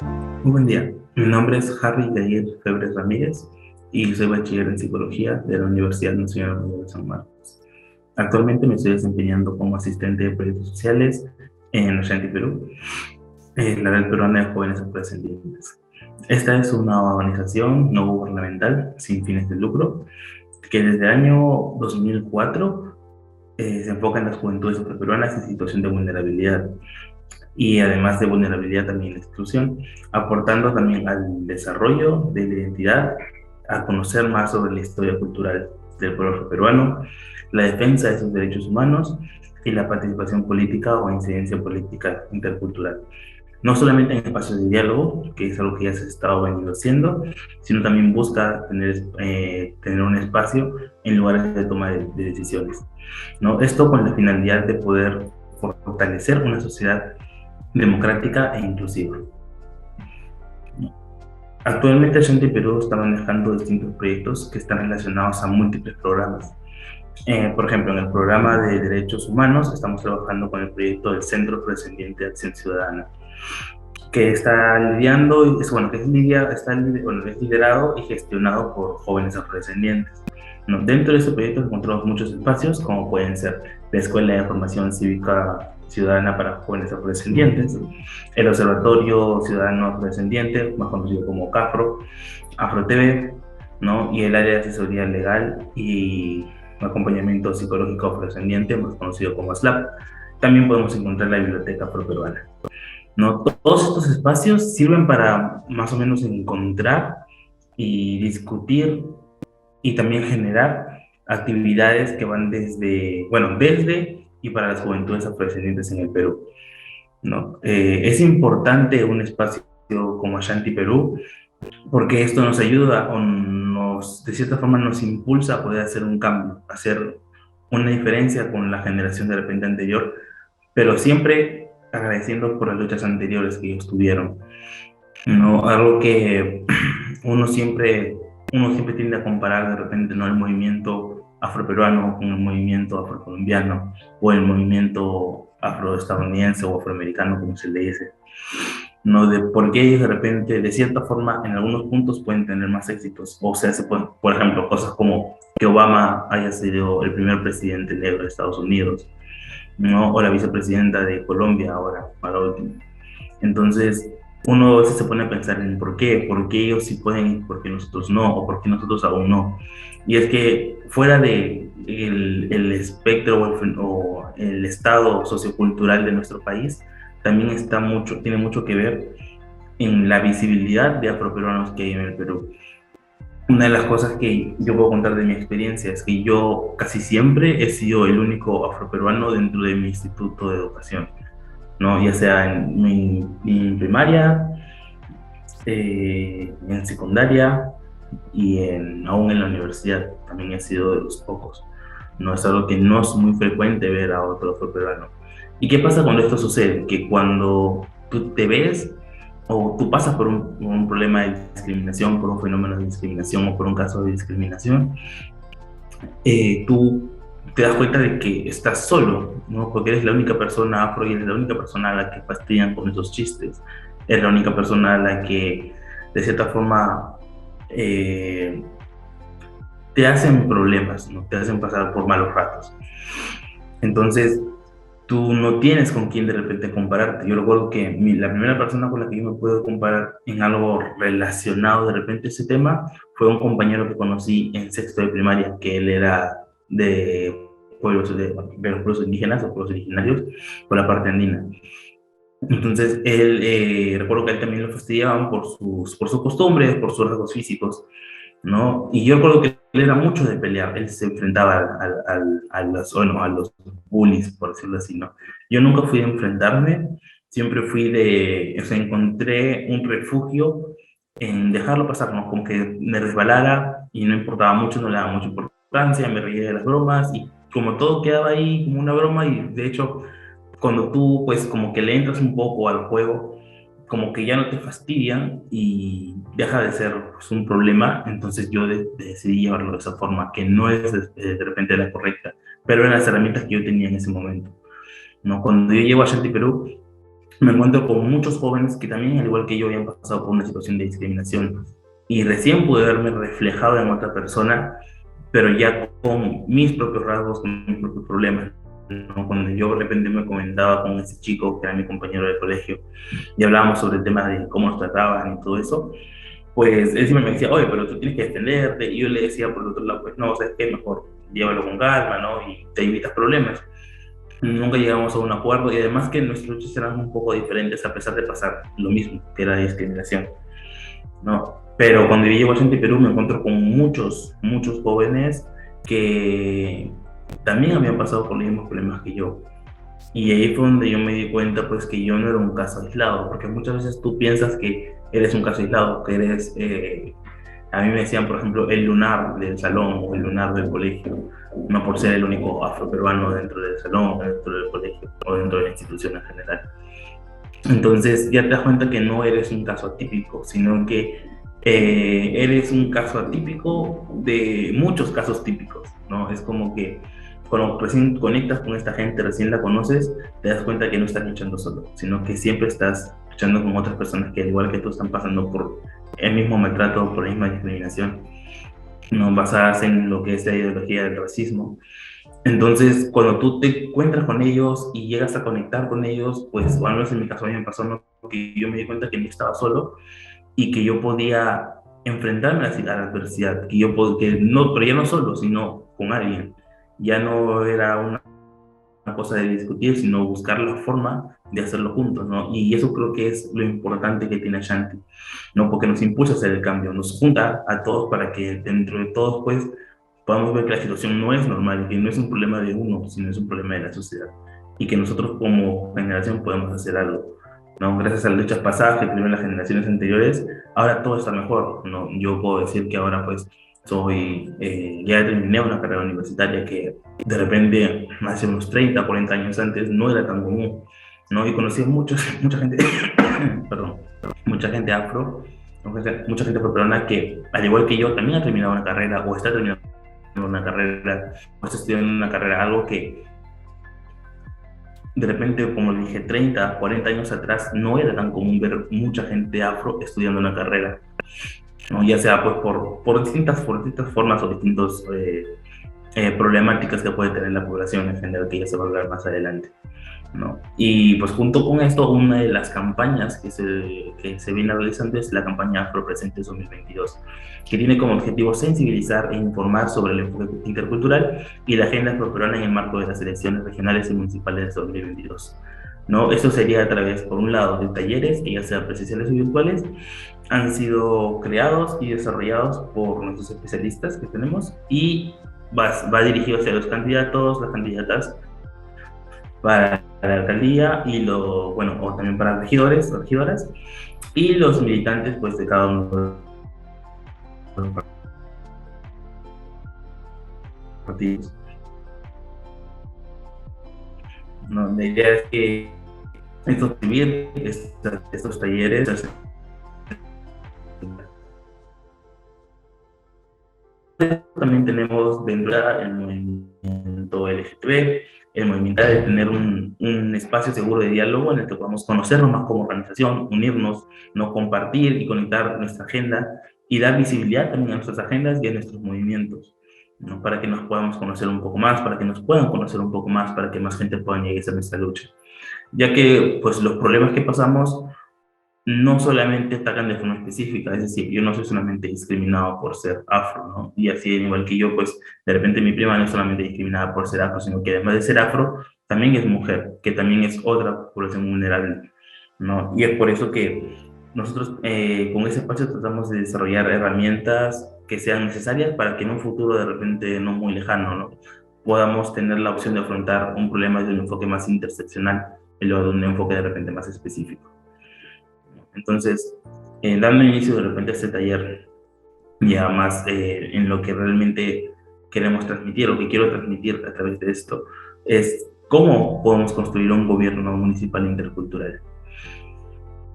Muy buen día, mi nombre es Harry Jair Febres Ramírez y soy bachiller en Psicología de la Universidad Nacional Mayor de San Marcos. Actualmente me estoy desempeñando como asistente de proyectos sociales en Ashanti, Perú, la Red Peruana de Jóvenes Afrodescendientes. Esta es una organización no gubernamental sin fines de lucro que desde el año 2004 se enfoca en las juventudes afroperuanas en situación de vulnerabilidad y además de vulnerabilidad también la exclusión, aportando también al desarrollo de la identidad, a conocer más sobre la historia cultural del pueblo peruano, la defensa de sus derechos humanos y la participación política o incidencia política intercultural. No solamente en espacios de diálogo, que es algo que ya se ha estado venido haciendo, sino también busca tener un espacio en lugares de toma de decisiones, ¿no? Esto con la finalidad de poder fortalecer una sociedad democrática e inclusiva. Actualmente Ashanti Perú está manejando distintos proyectos que están relacionados a múltiples programas. Por ejemplo, en el programa de derechos humanos estamos trabajando con el proyecto del Centro Afrodescendiente de Acción Ciudadana, que está lidiando, bueno, es liderado y gestionado por jóvenes afrodescendientes. ¿No? Dentro de este proyecto encontramos muchos espacios, como pueden ser la Escuela de Formación Cívica Ciudadana para Jóvenes Afrodescendientes, el Observatorio Ciudadano Afrodescendiente, más conocido como CAFRO, AfroTV, ¿no? Y el área de asesoría legal y acompañamiento psicológico afrodescendiente, más conocido como SLAP. También podemos encontrar la Biblioteca Afroperuana, ¿no? Todos estos espacios sirven para más o menos encontrar y discutir y también generar actividades que van desde y para las juventudes afrodescendientes en el Perú, ¿no? Es importante un espacio como Ashanti Perú porque esto nos ayuda de cierta forma nos impulsa a poder hacer un cambio, hacer una diferencia con la generación de repente anterior, pero siempre agradeciendo por las luchas anteriores que ellos tuvieron, ¿no? Algo que uno siempre, uno siempre tiende a comparar de repente, ¿no? El movimiento afroperuano con el movimiento afrocolombiano o el movimiento afroestadounidense o afroamericano, como se le dice, ¿no? De por qué ellos de repente, de cierta forma, en algunos puntos pueden tener más éxitos. O sea, por ejemplo, cosas como que Obama haya sido el primer presidente negro de Estados Unidos, ¿no? O la vicepresidenta de Colombia ahora, para último. Entonces, uno a veces se pone a pensar en por qué ellos sí pueden y por qué nosotros no, o por qué nosotros aún no. Y es que fuera de el espectro o el estado sociocultural de nuestro país, también tiene mucho que ver en la visibilidad de afroperuanos que hay en el Perú. Una de las cosas que yo puedo contar de mi experiencia es que yo casi siempre he sido el único afroperuano dentro de mi instituto de educación, ¿no? Ya sea en primaria, en secundaria y aún en la universidad. También he sido de los pocos. No es algo que no es muy frecuente ver a otro afroperuano. ¿Y qué pasa cuando esto sucede? Que cuando tú te ves o tú pasas por un problema de discriminación, por un fenómeno de discriminación o por un caso de discriminación, tú te das cuenta de que estás solo, ¿no? Porque eres la única persona afro y eres la única persona a la que fastidian con esos chistes. Eres la única persona a la que, de cierta forma, eh, te hacen problemas, ¿no? Te hacen pasar por malos ratos. Entonces, tú no tienes con quién de repente compararte. Yo recuerdo que la primera persona con la que yo me puedo comparar en algo relacionado de repente a ese tema fue un compañero que conocí en sexto de primaria, que él era de de los pueblos indígenas o pueblos originarios por la parte andina. Entonces, recuerdo que a él también lo fastidiaban por sus costumbres, por sus rasgos físicos, ¿no? Y yo recuerdo que él era mucho de pelear, él se enfrentaba a los bullies, por decirlo así, ¿no? Yo nunca fui de enfrentarme, siempre o sea, encontré un refugio en dejarlo pasar, ¿no? Como que me resbalara y no importaba mucho, no le daba mucha importancia, me reía de las bromas y como todo quedaba ahí como una broma y de hecho cuando tú pues como que le entras un poco al juego, como que ya no te fastidian y deja de ser pues, un problema, entonces yo decidí llevarlo de esa forma, que no es de repente la correcta, pero eran las herramientas que yo tenía en ese momento, ¿no? Cuando yo llego a Shanti Perú, me encuentro con muchos jóvenes que también, al igual que yo, habían pasado por una situación de discriminación y recién pude verme reflejado en otra persona, pero ya con mis propios rasgos, con mis propios problemas, ¿no? Cuando yo de repente me comentaba con ese chico que era mi compañero de colegio y hablábamos sobre el tema de cómo nos trataban y todo eso, pues él siempre me decía, oye, pero tú tienes que defenderte, y yo le decía por el otro lado, pues no, ¿sabes qué? Mejor llévalo con calma, ¿no? Y te evitas problemas. Nunca llegamos a un acuerdo y además que nuestras luchas eran un poco diferentes a pesar de pasar lo mismo, que era discriminación, ¿no? Pero cuando yo llego a Gente Perú me encuentro con muchos jóvenes que también habían pasado por los mismos problemas que yo. Y ahí fue donde yo me di cuenta, pues, que yo no era un caso aislado, porque muchas veces tú piensas que eres un caso aislado, que eres, a mí me decían, por ejemplo, el lunar del salón o el lunar del colegio, no por ser el único afroperuano dentro del salón, dentro del colegio o dentro de la institución en general. Entonces ya te das cuenta que no eres un caso atípico, sino que eres un caso atípico de muchos casos típicos, ¿no? Es como que cuando recién conectas con esta gente, recién la conoces, te das cuenta que no estás luchando solo, sino que siempre estás luchando con otras personas que al igual que tú están pasando por el mismo maltrato, por la misma discriminación, no basadas en lo que es la ideología del racismo. Entonces, cuando tú te encuentras con ellos y llegas a conectar con ellos, pues, o al menos en mi caso a mí me pasó, ¿no? Que yo me di cuenta que no estaba solo y que yo podía enfrentarme a la adversidad, que no, pero ya no solo, sino con alguien. Ya no era una cosa de discutir, sino buscar la forma de hacerlo juntos, ¿no? Y eso creo que es lo importante que tiene Ashanti, ¿no? Porque nos impulsa a hacer el cambio, nos junta a todos para que dentro de todos, pues, podamos ver que la situación no es normal, que no es un problema de uno, sino es un problema de la sociedad. Y que nosotros como generación podemos hacer algo, ¿no? Gracias a las luchas pasadas que tuvieron las generaciones anteriores, ahora todo está mejor, ¿no? Yo puedo decir que ahora, pues, ya terminé una carrera universitaria que de repente, hace unos 30, 40 años antes, no era tan común, ¿no? Y conocí mucha gente, perdón, mucha gente afro, mucha gente afroperuana que, al igual que yo, también ha terminado una carrera o está terminando una carrera, o está estudiando una carrera, algo que de repente, como dije, 30, 40 años atrás, no era tan común ver mucha gente afro estudiando una carrera, ¿no? Ya sea pues por distintas formas o distintas problemáticas que puede tener la población en general, que ya se va a hablar más adelante, ¿no? Y pues junto con esto, una de las campañas que se viene realizando es la campaña Afro Presentes 2022, que tiene como objetivo sensibilizar e informar sobre el enfoque intercultural y la agenda afroperuana en el marco de las elecciones regionales y municipales de 2022. ¿No? Esto sería a través, por un lado, de talleres, que ya sean presenciales o virtuales, han sido creados y desarrollados por nuestros especialistas que tenemos y va dirigido hacia los candidatos, las candidatas para la alcaldía y bueno, o también para regidores o regidoras y los militantes pues de cada uno de los partidos. No, la idea es que estos talleres también tenemos dentro del movimiento LGTB, el movimiento de tener un espacio seguro de diálogo en el que podamos conocernos más como organización, unirnos, no compartir y conectar nuestra agenda y dar visibilidad también a nuestras agendas y a nuestros movimientos, ¿no? Para que nos podamos conocer un poco más, para que nos puedan conocer un poco más, para que más gente pueda llegar a nuestra lucha. Ya que pues los problemas que pasamos no solamente atacan de forma específica, es decir, yo no soy solamente discriminado por ser afro, ¿no? Y así, igual que yo, pues de repente mi prima no es solamente discriminada por ser afro, sino que además de ser afro, también es mujer, que también es otra población vulnerable, ¿no? Y es por eso que nosotros con ese espacio tratamos de desarrollar herramientas que sean necesarias para que en un futuro de repente no muy lejano, ¿no? Podamos tener la opción de afrontar un problema de un enfoque más interseccional y luego de un enfoque de repente más específico. Entonces, dando inicio de repente a este taller, ya más en lo que realmente queremos transmitir o que quiero transmitir a través de esto, es cómo podemos construir un gobierno municipal intercultural.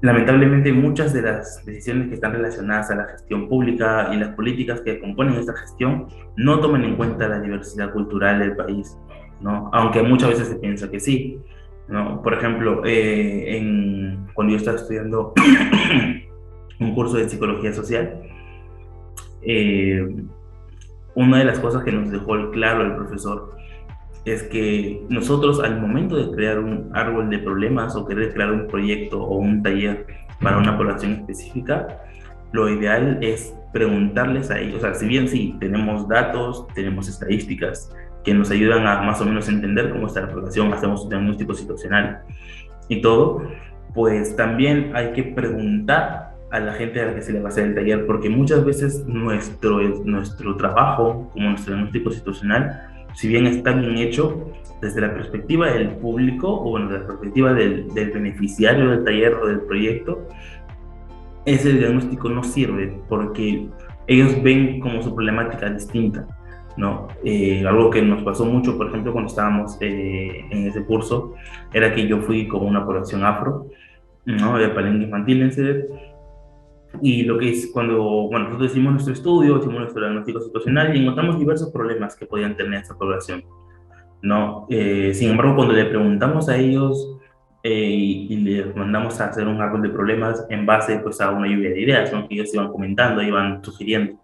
Lamentablemente, muchas de las decisiones que están relacionadas a la gestión pública y las políticas que componen esta gestión no toman en cuenta la diversidad cultural del país, ¿no? Aunque muchas veces se piensa que sí. ¿no? Por ejemplo, cuando yo estaba estudiando un curso de psicología social, eh, una de las cosas que nos dejó claro el profesor es que nosotros al momento de crear un árbol de problemas o querer crear un proyecto o un taller para una población específica, lo ideal es preguntarles a ellos, o sea, si bien sí tenemos datos, tenemos estadísticas que nos ayudan a más o menos entender cómo está la población, hacemos un diagnóstico situacional y todo, pues también hay que preguntar a la gente a la que se le va a hacer el taller, porque muchas veces nuestro trabajo como nuestro diagnóstico situacional, si bien está bien hecho, desde la perspectiva del público o bueno, desde la perspectiva del beneficiario del taller o del proyecto, ese diagnóstico no sirve porque ellos ven como su problemática distinta, ¿no? Algo que nos pasó mucho, por ejemplo, cuando estábamos en ese curso, era que yo fui con una población afro, ¿no? De palenque infantil en sede, y lo que es cuando, bueno, nosotros hicimos nuestro estudio, hicimos nuestro diagnóstico situacional y encontramos diversos problemas que podían tener esa población, ¿no? Sin embargo, cuando le preguntamos a ellos y les mandamos a hacer un árbol de problemas en base pues, a una lluvia de ideas, ¿no? Que ellos iban comentando, iban sugiriendo,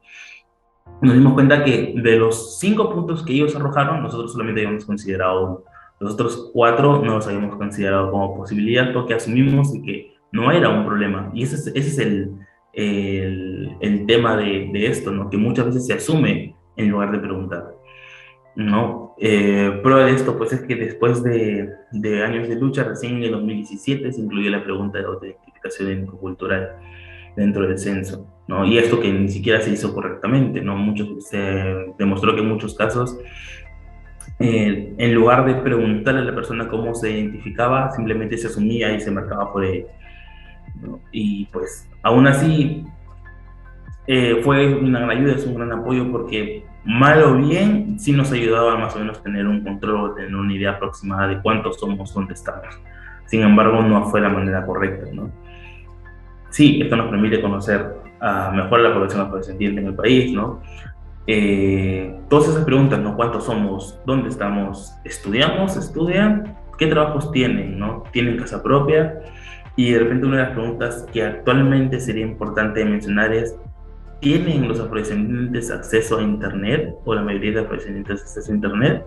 nos dimos cuenta que de los 5 puntos que ellos arrojaron, nosotros solamente habíamos considerado uno. Los otros 4 no los habíamos considerado como posibilidad porque asumimos que no era un problema. Y ese es el tema de esto, ¿no? Que muchas veces se asume en lugar de preguntar. No, prueba de esto pues es que después de años de lucha, recién en el 2017 se incluyó la pregunta de autoidentificación étnico-cultural dentro del censo, ¿no? Y esto que ni siquiera se hizo correctamente, ¿no? Se demostró que en muchos casos, en lugar de preguntarle a la persona cómo se identificaba, simplemente se asumía y se marcaba por ello, ¿no? Y pues aún así fue una gran ayuda, es un gran apoyo porque mal o bien sí nos ayudaba más o menos tener un control, tener una idea aproximada de cuántos somos, dónde estamos. Sin embargo, no fue la manera correcta, ¿no? Sí, esto nos permite conocer mejor a la población afrodescendiente en el país, ¿no? Todas esas preguntas, ¿no? ¿Cuántos somos? ¿Dónde estamos? ¿Estudiamos? ¿Estudian? ¿Qué trabajos tienen? ¿No? ¿Tienen casa propia? Y de repente una de las preguntas que actualmente sería importante mencionar es, ¿tienen los afrodescendientes acceso a Internet o la mayoría de afrodescendientes acceso a Internet?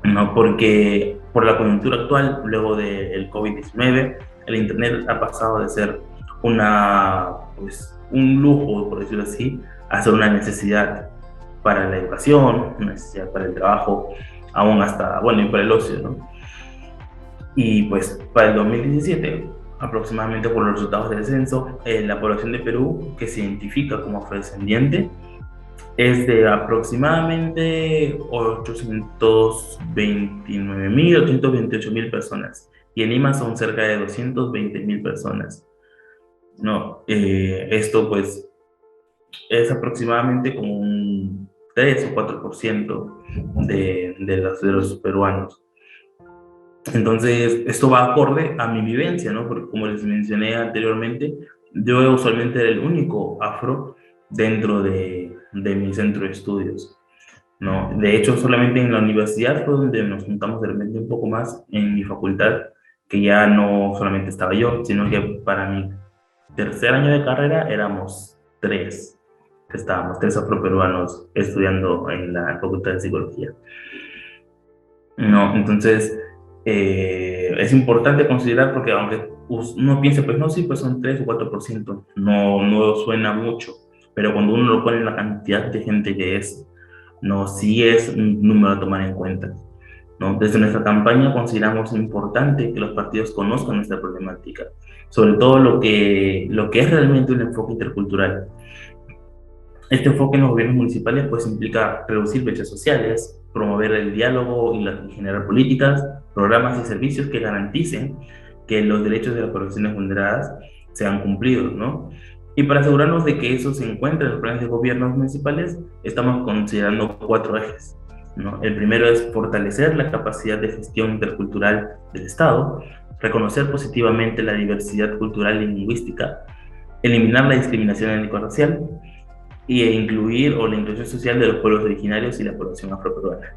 No, porque por la coyuntura actual, luego del COVID-19, el Internet ha pasado de ser pues, un lujo, por decirlo así, a ser una necesidad para la educación, una necesidad para el trabajo, aún hasta, bueno, y para el ocio, ¿no? Y pues para el 2017, aproximadamente por los resultados del censo, la población de Perú que se identifica como afrodescendiente es de aproximadamente 829.000, 828.000 personas. Y en Lima son cerca de 220.000 personas. No, esto pues es aproximadamente como un 3 o 4% de los peruanos. Entonces, esto va acorde a mi vivencia, ¿no? Porque como les mencioné anteriormente, yo usualmente era el único afro dentro de mi centro de estudios, ¿no? De hecho, solamente en la universidad fue donde nos juntamos de repente un poco más en mi facultad, que ya no solamente estaba yo, sino que para mi tercer año de carrera éramos tres, que estábamos, tres afroperuanos estudiando en la Facultad de Psicología. No, entonces es importante considerar porque aunque uno piense, pues no, sí, pues son 3 o 4%, no suena mucho, pero cuando uno lo pone en la cantidad de gente que es, no, sí es un número a tomar en cuenta, ¿no? Desde nuestra campaña consideramos importante que los partidos conozcan nuestra problemática, sobre todo lo que es realmente un enfoque intercultural. Este enfoque en los gobiernos municipales pues implica reducir brechas sociales, promover el diálogo y generar políticas, programas y servicios que garanticen que los derechos de las poblaciones vulneradas sean cumplidos, ¿no? Y para asegurarnos de que eso se encuentre en los planes de gobiernos municipales, estamos considerando 4 ejes, ¿no? El primero es fortalecer la capacidad de gestión intercultural del Estado, reconocer positivamente la diversidad cultural y lingüística, eliminar la discriminación étnico-racial, y incluir o la inclusión social de los pueblos originarios y la población afroperuana.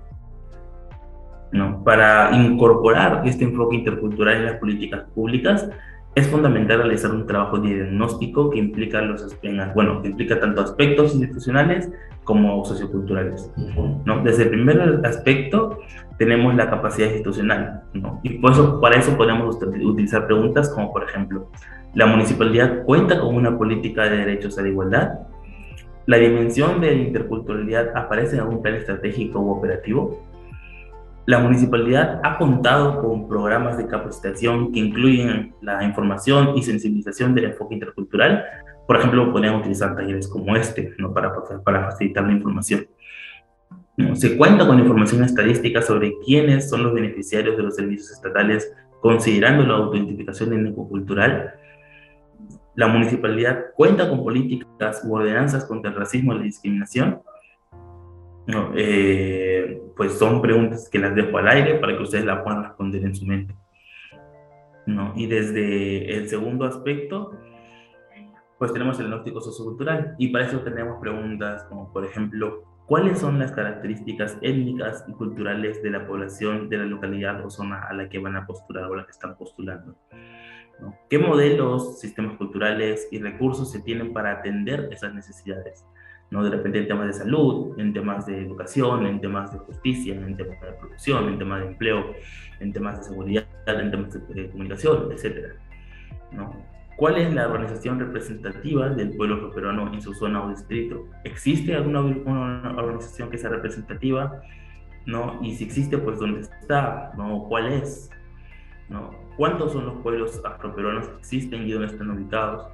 ¿no? Para incorporar este enfoque intercultural en las políticas públicas, es fundamental realizar un trabajo de diagnóstico que implica, que implica tanto aspectos institucionales como socioculturales, ¿no? Desde el primer aspecto tenemos la capacidad institucional, ¿no? Y por eso, para eso podemos utilizar preguntas como, por ejemplo, ¿la municipalidad cuenta con una política de derechos a la igualdad? ¿La dimensión de interculturalidad aparece en algún plan estratégico u operativo? La municipalidad ha contado con programas de capacitación que incluyen la información y sensibilización del enfoque intercultural. Por ejemplo, podrían utilizar talleres como este, ¿no? Para facilitar la información, ¿no? Se cuenta con información estadística sobre quiénes son los beneficiarios de los servicios estatales, considerando la autoidentificación étnico-cultural. La municipalidad cuenta con políticas u ordenanzas contra el racismo y la discriminación. No, pues son preguntas que las dejo al aire para que ustedes la puedan responder en su mente, ¿no? Y desde el segundo aspecto, pues tenemos el diagnóstico sociocultural y para eso tenemos preguntas como, por ejemplo, ¿cuáles son las características étnicas y culturales de la población de la localidad o zona a la que van a postular o a la que están postulando, ¿no? ¿Qué modelos, sistemas culturales y recursos se tienen para atender esas necesidades? ¿No? De repente en temas de salud, en temas de educación, en temas de justicia, en temas de producción, en temas de empleo, en temas de seguridad, en temas de comunicación, etcétera, ¿no? ¿Cuál es la organización representativa del pueblo peruano en su zona o distrito? ¿Existe alguna una organización que sea representativa? ¿No? Y si existe, pues ¿dónde está? ¿No? ¿Cuál es? ¿No? ¿Cuántos son los pueblos afroperuanos que existen y dónde están ubicados?